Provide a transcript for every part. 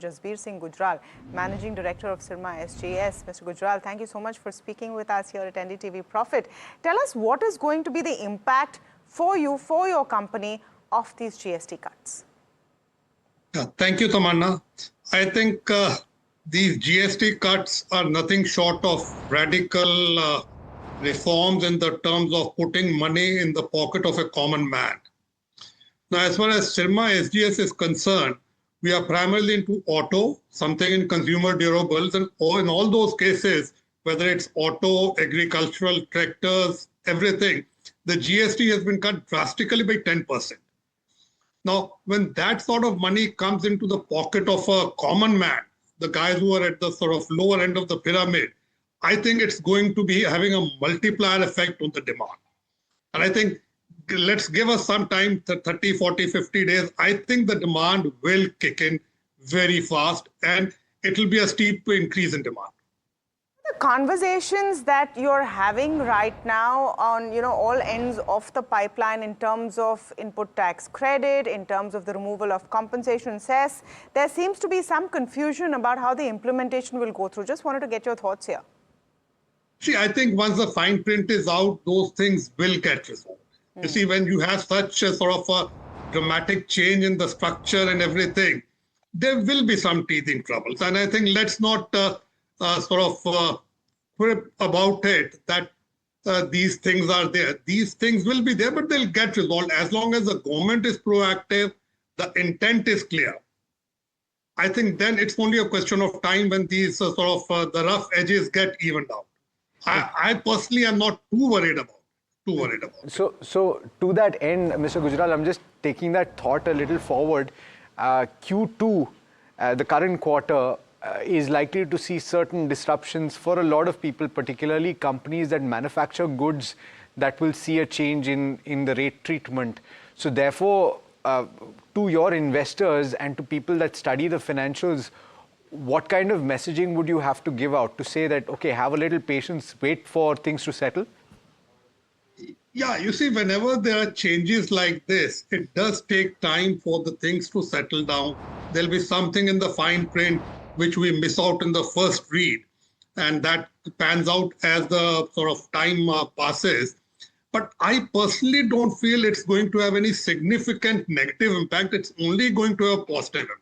Jasbir Singh Gujral, Managing Director of Syrma SGS. Mr. Gujral, thank you so much for speaking with us here at NDTV Profit. Tell us what is going to be the impact for you, for your company, of these GST cuts. Thank you, Tamanna. I think these GST cuts are nothing short of radical reforms in the terms of putting money in the pocket of a common man. Now, as far as Syrma SGS is concerned, we are primarily into auto, something in consumer durables, and in all those cases, whether it's auto, agricultural, tractors, everything, the GST has been cut drastically by 10%. Now, when that sort of money comes into the pocket of a common man, the guys who are at the sort of lower end of the pyramid, I think it's going to be having a multiplier effect on the demand. And I think let's give us some time, 30, 40, 50 days. I think the demand will kick in very fast and it will be a steep increase in demand. The conversations that you're having right now on all ends of the pipeline in terms of input tax credit, in terms of the removal of compensation cess, there seems to be some confusion about how the implementation will go through. Just wanted to get your thoughts here. See, I think once the fine print is out, those things will get resolved. You see, when you have such a sort of a dramatic change in the structure and everything, there will be some teething troubles. And I think let's not quip about it that these things are there. These things will be there, but they'll get resolved as long as the government is proactive, the intent is clear. I think then it's only a question of time when these the rough edges get evened out. I personally am not too worried about. So to that end, Mr. Gujral, I'm just taking that thought a little forward. Q2, the current quarter, is likely to see certain disruptions for a lot of people, particularly companies that manufacture goods that will see a change in the rate treatment. So therefore, to your investors and to people that study the financials, what kind of messaging would you have to give out to say that, okay, have a little patience, wait for things to settle? Yeah, you see, whenever there are changes like this, it does take time for the things to settle down. There'll be something in the fine print which we miss out in the first read, and that pans out as the sort of time passes. But I personally don't feel it's going to have any significant negative impact. It's only going to have positive impact.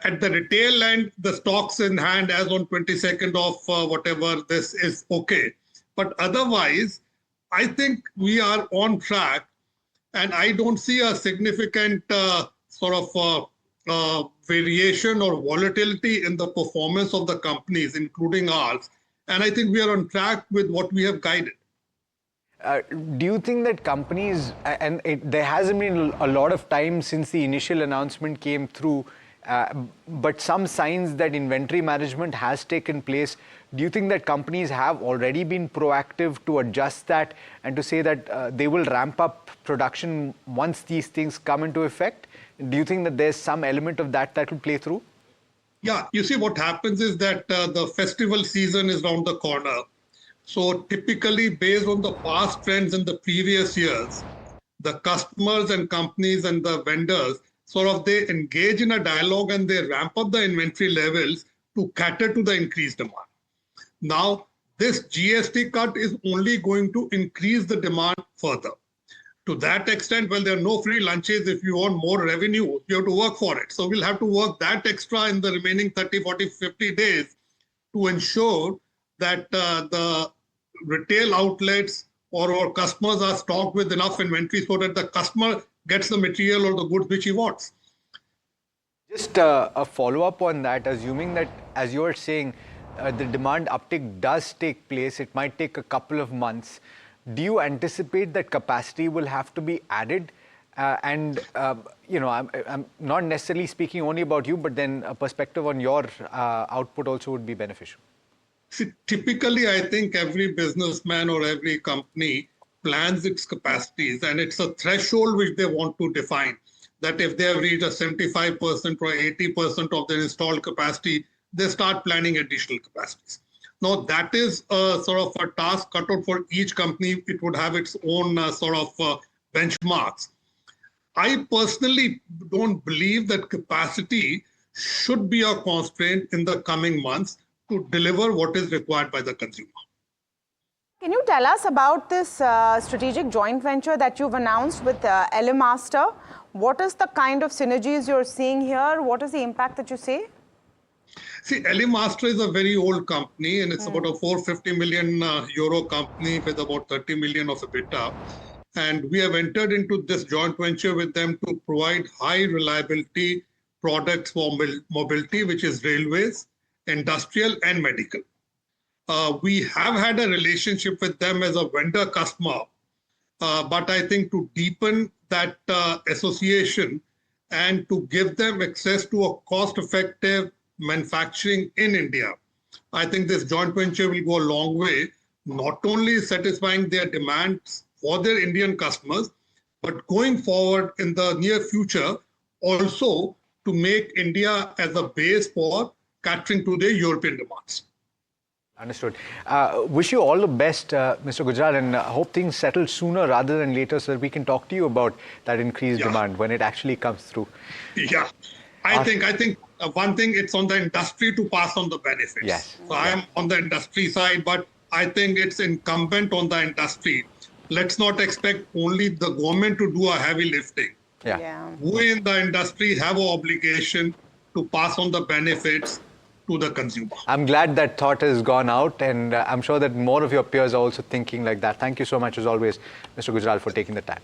At the retail end, the stocks in hand as on 22nd of whatever this is okay. But otherwise, I think we are on track, and I don't see a significant variation or volatility in the performance of the companies, including ours. And I think we are on track with what we have guided. Do you think that companies, and there hasn't been a lot of time since the initial announcement came through, but some signs that inventory management has taken place, do you think that companies have already been proactive to adjust that and to say that they will ramp up production once these things come into effect? Do you think that there's some element of that will play through? Yeah, you see, what happens is that the festival season is around the corner. So typically, based on the past trends in the previous years, the customers and companies and the vendors they engage in a dialogue and they ramp up the inventory levels to cater to the increased demand. Now, this GST cut is only going to increase the demand further. To that extent, well, there are no free lunches. If you want more revenue, you have to work for it. So we'll have to work that extra in the remaining 30, 40, 50 days to ensure that the retail outlets or our customers are stocked with enough inventory so that the customer gets the material or the goods which he wants. Just a follow-up on that, assuming that, as you're saying, the demand uptick does take place, it might take a couple of months. Do you anticipate that capacity will have to be added? I'm not necessarily speaking only about you, but then a perspective on your output also would be beneficial. See, typically, I think every businessman or every company plans its capacities, and it's a threshold which they want to define, that if they have reached a 75% or 80% of their installed capacity, they start planning additional capacities. Now, that is a task cut out for each company. It would have its own benchmarks. I personally don't believe that capacity should be a constraint in the coming months to deliver what is required by the consumer. Can you tell us about this strategic joint venture that you've announced with Elemaster? What is the kind of synergies you're seeing here? What is the impact that you see? See, Elemaster is a very old company, and it's about a 450 million euro company with about 30 million of EBITDA. And we have entered into this joint venture with them to provide high reliability products for mobility, which is railways, industrial, and medical. We have had a relationship with them as a vendor customer, but I think to deepen that association and to give them access to a cost-effective manufacturing in India, I think this joint venture will go a long way, not only satisfying their demands for their Indian customers, but going forward in the near future, also to make India as a base for catering to their European demands. Understood. Wish you all the best, Mr. Gujral, and hope things settle sooner rather than later so that we can talk to you about that increased demand when it actually comes through. Yeah, I think one thing, it's on the industry to pass on the benefits. Yes. So I am on the industry side, but I think it's incumbent on the industry. Let's not expect only the government to do a heavy lifting. Yeah. We in the industry have an obligation to pass on the benefits to the consumer. I'm glad that thought has gone out, and I'm sure that more of your peers are also thinking like that. Thank you so much, as always, Mr. Gujral, for taking the time.